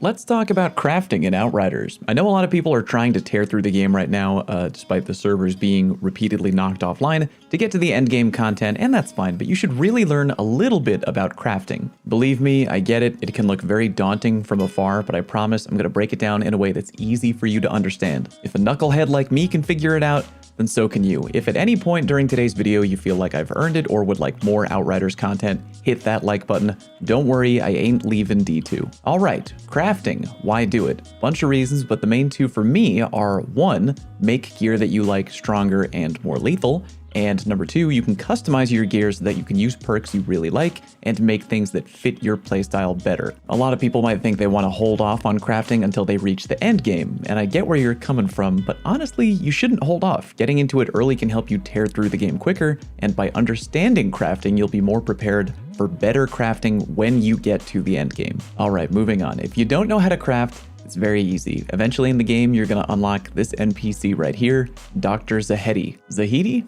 Let's talk about crafting in Outriders. I know a lot of people are trying to tear through the game right now, despite the servers being repeatedly knocked offline, to get to the endgame content, and that's fine, but you should really learn a little bit about crafting. Believe me, I get it. It can look very daunting from afar, but I promise I'm going to break it down in a way that's easy for you to understand. If a knucklehead like me can figure it out, then so can you. If at any point during today's video you feel like I've earned it or would like more Outriders content, hit that like button. Don't worry, I ain't leaving D2. All right, crafting. Why do it? Bunch of reasons, but the main two for me are 1, make gear that you like stronger and more lethal, and number 2, you can customize your gear so that you can use perks you really like and make things that fit your playstyle better. A lot of people might think they want to hold off on crafting until they reach the end game, and I get where you're coming from, but honestly, you shouldn't hold off. Getting into it early can help you tear through the game quicker, and by understanding crafting, you'll be more prepared for better crafting when you get to the end game. All right, moving on. If you don't know how to craft, it's very easy. Eventually in the game, you're going to unlock this NPC right here, Dr. Zahedi. Zahedi?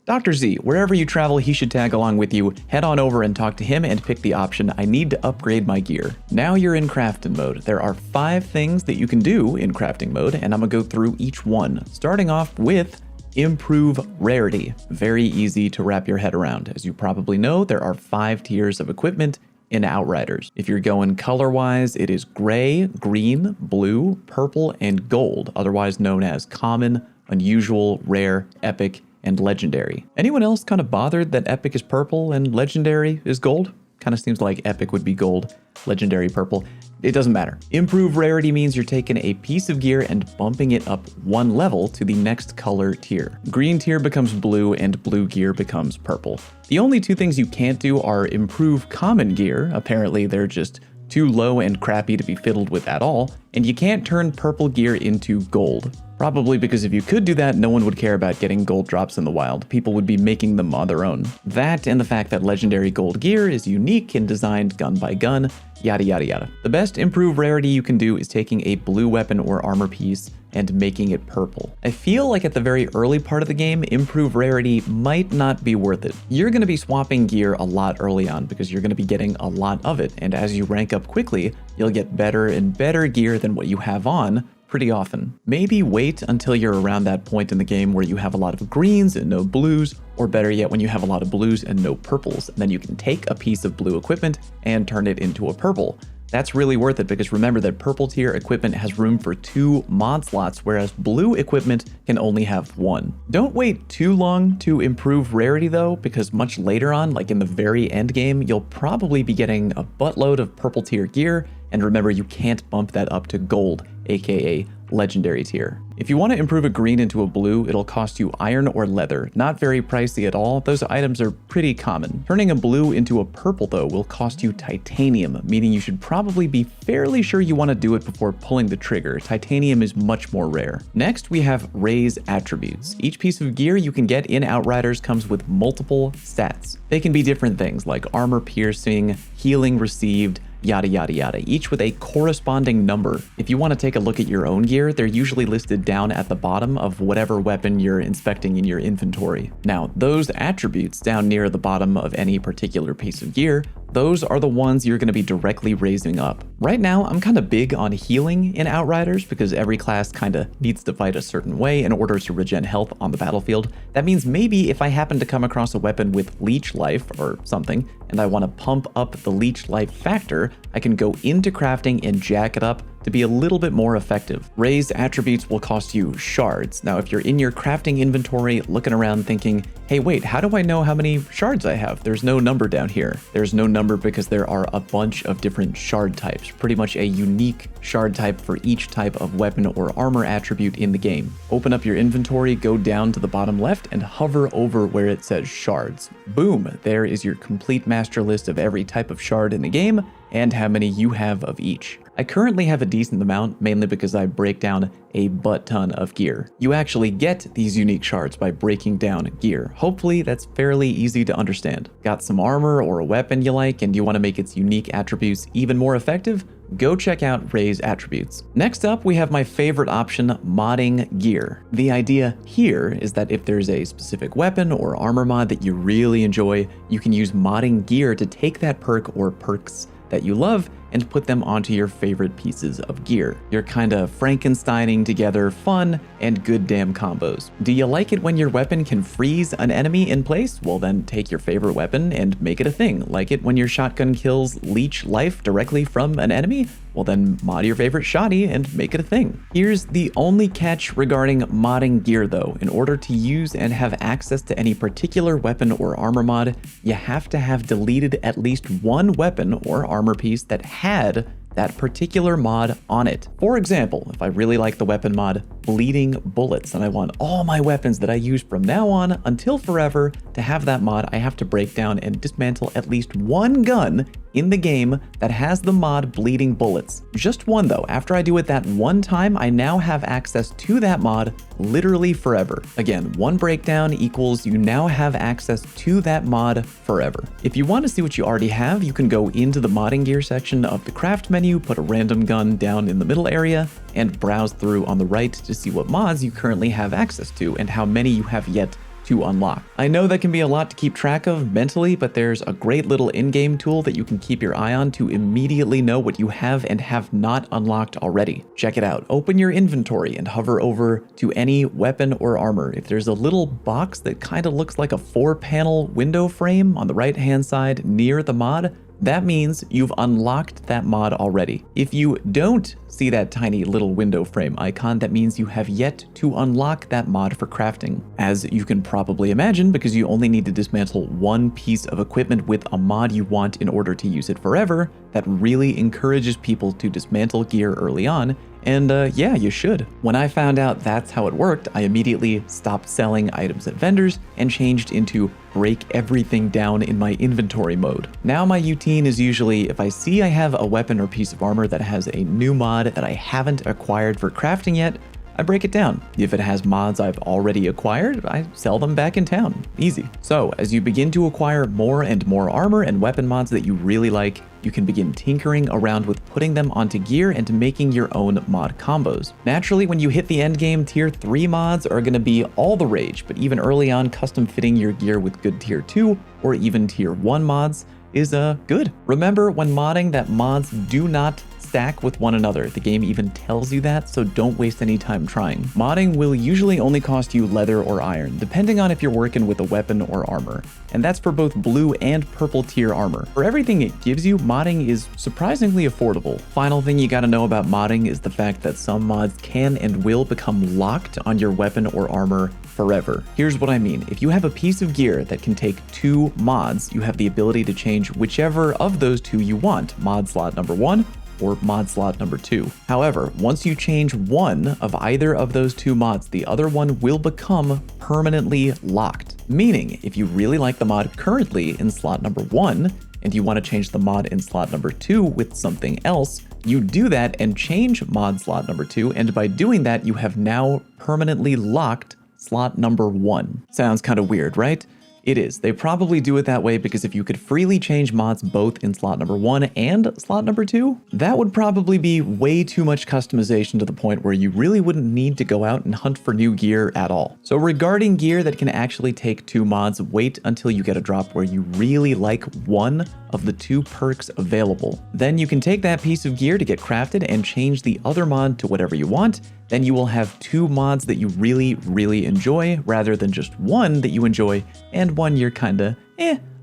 Dr. Z, wherever you travel, he should tag along with you. Head on over and talk to him and pick the option, I need to upgrade my gear. Now you're in crafting mode. There are 5 things that you can do in crafting mode, and I'm gonna go through each one, starting off with improve rarity. Very easy to wrap your head around. As you probably know, there are 5 tiers of equipment in Outriders. If you're going color-wise, it is gray, green, blue, purple, and gold, otherwise known as common, unusual, rare, epic, and legendary. Anyone else kind of bothered that epic is purple and legendary is gold? Kind of seems like epic would be gold, legendary purple. It doesn't matter. Improve rarity means you're taking a piece of gear and bumping it up 1 level to the next color tier. Green tier becomes blue and blue gear becomes purple. The only 2 things you can't do are improve common gear. Apparently they're just too low and crappy to be fiddled with at all, and you can't turn purple gear into gold. Probably because if you could do that, no one would care about getting gold drops in the wild. People would be making them on their own. That and the fact that legendary gold gear is unique and designed gun by gun, yada yada yada. The best improve rarity you can do is taking a blue weapon or armor piece and making it purple. I feel like at the very early part of the game, improve rarity might not be worth it. You're going to be swapping gear a lot early on because you're going to be getting a lot of it, and as you rank up quickly, you'll get better and better gear than what you have on pretty often. Maybe wait until you're around that point in the game where you have a lot of greens and no blues, or better yet, when you have a lot of blues and no purples, and then you can take a piece of blue equipment and turn it into a purple. That's really worth it because remember that purple tier equipment has room for 2 mod slots, whereas blue equipment can only have 1. Don't wait too long to improve rarity though, because much later on, like in the very end game, you'll probably be getting a buttload of purple tier gear, and remember you can't bump that up to gold, aka legendary tier. If you want to improve a green into a blue, it'll cost you iron or leather. Not very pricey at all. Those items are pretty common. Turning a blue into a purple though will cost you titanium, meaning you should probably be fairly sure you want to do it before pulling the trigger. Titanium is much more rare. Next, we have raise attributes. Each piece of gear you can get in Outriders comes with multiple stats. They can be different things like armor piercing, healing received, yada yada yada, each with a corresponding number. If you want to take a look at your own gear, they're usually listed down at the bottom of whatever weapon you're inspecting in your inventory. Now, those attributes down near the bottom of any particular piece of gear, those are the ones you're going to be directly raising up. Right now, I'm kind of big on healing in Outriders because every class kind of needs to fight a certain way in order to regen health on the battlefield. That means maybe if I happen to come across a weapon with leech life or something, and I want to pump up the leech life factor, I can go into crafting and jack it up to be a little bit more effective. Raised attributes will cost you shards. Now, if you're in your crafting inventory looking around thinking, hey, wait, how do I know how many shards I have? There's no number down here. There's no number because there are a bunch of different shard types, pretty much a unique shard type for each type of weapon or armor attribute in the game. Open up your inventory, go down to the bottom left and hover over where it says shards. Boom, there is your complete master list of every type of shard in the game and how many you have of each. I currently have a decent amount, mainly because I break down a butt ton of gear. You actually get these unique shards by breaking down gear. Hopefully that's fairly easy to understand. Got some armor or a weapon you like and you want to make its unique attributes even more effective? Go check out Raise Attributes. Next up, we have my favorite option, modding gear. The idea here is that if there's a specific weapon or armor mod that you really enjoy, you can use modding gear to take that perk or perks that you love and put them onto your favorite pieces of gear. You're kinda Frankensteining together fun and good damn combos. Do you like it when your weapon can freeze an enemy in place? Well then take your favorite weapon and make it a thing. Like it when your shotgun kills leech life directly from an enemy? Well then mod your favorite shotty and make it a thing. Here's the only catch regarding modding gear though. In order to use and have access to any particular weapon or armor mod, you have to have deleted at least one weapon or armor piece that had that particular mod on it. For example, if I really like the weapon mod Bleeding Bullets and I want all my weapons that I use from now on until forever to have that mod, I have to break down and dismantle at least one gun in the game that has the mod Bleeding Bullets. Just one though. After I do it that one time, I now have access to that mod literally forever. Again, one breakdown equals you now have access to that mod forever. If you want to see what you already have, you can go into the modding gear section of the craft menu, put a random gun down in the middle area, and browse through on the right to see what mods you currently have access to and how many you have yet to unlock. I know that can be a lot to keep track of mentally, but there's a great little in-game tool that you can keep your eye on to immediately know what you have and have not unlocked already. Check it out. Open your inventory and hover over to any weapon or armor. If there's a little box that kind of looks like a 4-panel window frame on the right-hand side near the mod, that means you've unlocked that mod already. If you don't see that tiny little window frame icon, that means you have yet to unlock that mod for crafting. As you can probably imagine, because you only need to dismantle one piece of equipment with a mod you want in order to use it forever, that really encourages people to dismantle gear early on. And yeah, you should. When I found out that's how it worked, I immediately stopped selling items at vendors and changed into break everything down in my inventory mode. Now my routine is usually if I see I have a weapon or piece of armor that has a new mod that I haven't acquired for crafting yet, I break it down. If it has mods I've already acquired, I sell them back in town. Easy. So as you begin to acquire more and more armor and weapon mods that you really like, you can begin tinkering around with putting them onto gear and making your own mod combos. Naturally, when you hit the end game, tier 3 mods are going to be all the rage, but even early on, custom fitting your gear with good tier 2 or even tier 1 mods is good. Remember when modding that mods do not stack with one another. The game even tells you that, so don't waste any time trying. Modding will usually only cost you leather or iron, depending on if you're working with a weapon or armor. And that's for both blue and purple tier armor. For everything it gives you, modding is surprisingly affordable. Final thing you gotta know about modding is the fact that some mods can and will become locked on your weapon or armor forever. Here's what I mean. If you have a piece of gear that can take 2 mods, you have the ability to change whichever of those 2 you want, mod slot number 1 or mod slot number 2. However, once you change one of either of those 2 mods, the other one will become permanently locked. Meaning, if you really like the mod currently in slot number 1, and you want to change the mod in slot number 2 with something else, you do that and change mod slot number 2, and by doing that, you have now permanently locked slot number 1. Sounds kind of weird, right? It is. They probably do it that way because if you could freely change mods both in slot number 1 and slot number 2, that would probably be way too much customization to the point where you really wouldn't need to go out and hunt for new gear at all. So regarding gear that can actually take 2 mods, wait until you get a drop where you really like one of the 2 perks available. Then you can take that piece of gear to get crafted and change the other mod to whatever you want. Then you will have 2 mods that you really, really enjoy rather than just one that you enjoy and one you're kinda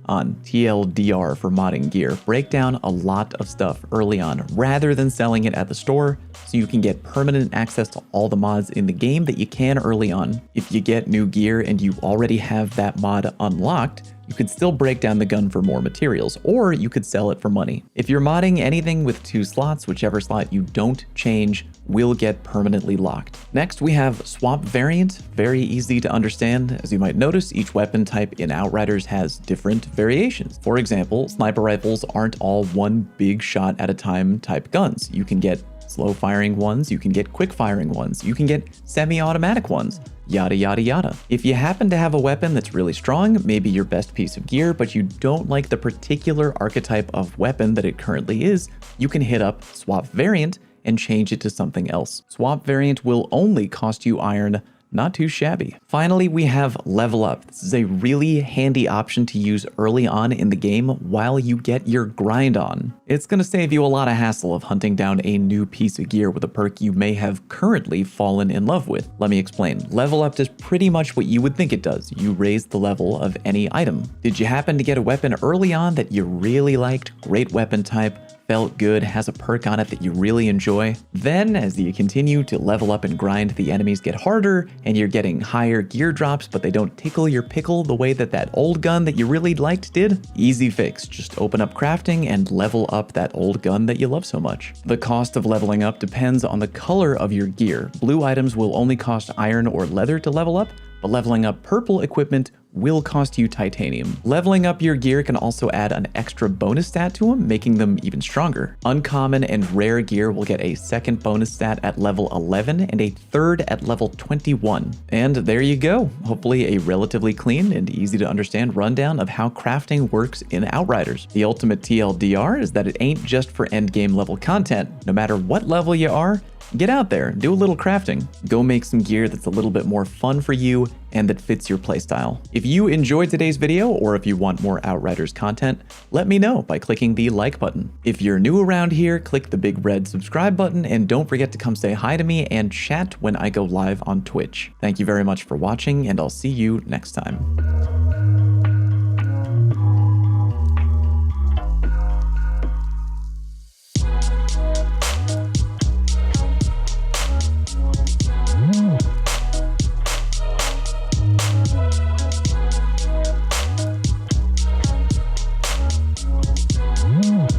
on. TLDR for modding gear. Break down a lot of stuff early on rather than selling it at the store so you can get permanent access to all the mods in the game that you can early on. If you get new gear and you already have that mod unlocked, you could still break down the gun for more materials, or you could sell it for money. If you're modding anything with 2 slots, whichever slot you don't change will get permanently locked. Next, we have swap variant. Very easy to understand. As you might notice, each weapon type in Outriders has different variations. For example, sniper rifles aren't all one big shot at a time type guns. You can get slow firing ones, you can get quick firing ones, you can get semi-automatic ones, yada yada yada. If you happen to have a weapon that's really strong, maybe your best piece of gear, but you don't like the particular archetype of weapon that it currently is, you can hit up swap variant and change it to something else. Swap variant will only cost you iron, not too shabby. Finally, we have Level Up. This is a really handy option to use early on in the game while you get your grind on. It's going to save you a lot of hassle of hunting down a new piece of gear with a perk you may have currently fallen in love with. Let me explain. Level Up does pretty much what you would think it does. You raise the level of any item. Did you happen to get a weapon early on that you really liked? Great weapon type, felt good, has a perk on it that you really enjoy. Then, as you continue to level up and grind, the enemies get harder and you're getting higher gear drops, but they don't tickle your pickle the way that old gun that you really liked did. Easy fix, just open up crafting and level up that old gun that you love so much. The cost of leveling up depends on the color of your gear. Blue items will only cost iron or leather to level up, but leveling up purple equipment will cost you titanium. Leveling up your gear can also add an extra bonus stat to them, making them even stronger. Uncommon and rare gear will get a second bonus stat at level 11 and a third at level 21. And there you go. Hopefully a relatively clean and easy to understand rundown of how crafting works in Outriders. The ultimate TLDR is that it ain't just for endgame level content. No matter what level you are, get out there, do a little crafting. Go make some gear that's a little bit more fun for you and that fits your playstyle. If you enjoyed today's video, or if you want more Outriders content, let me know by clicking the like button. If you're new around here, click the big red subscribe button, and don't forget to come say hi to me and chat when I go live on Twitch. Thank you very much for watching, and I'll see you next time.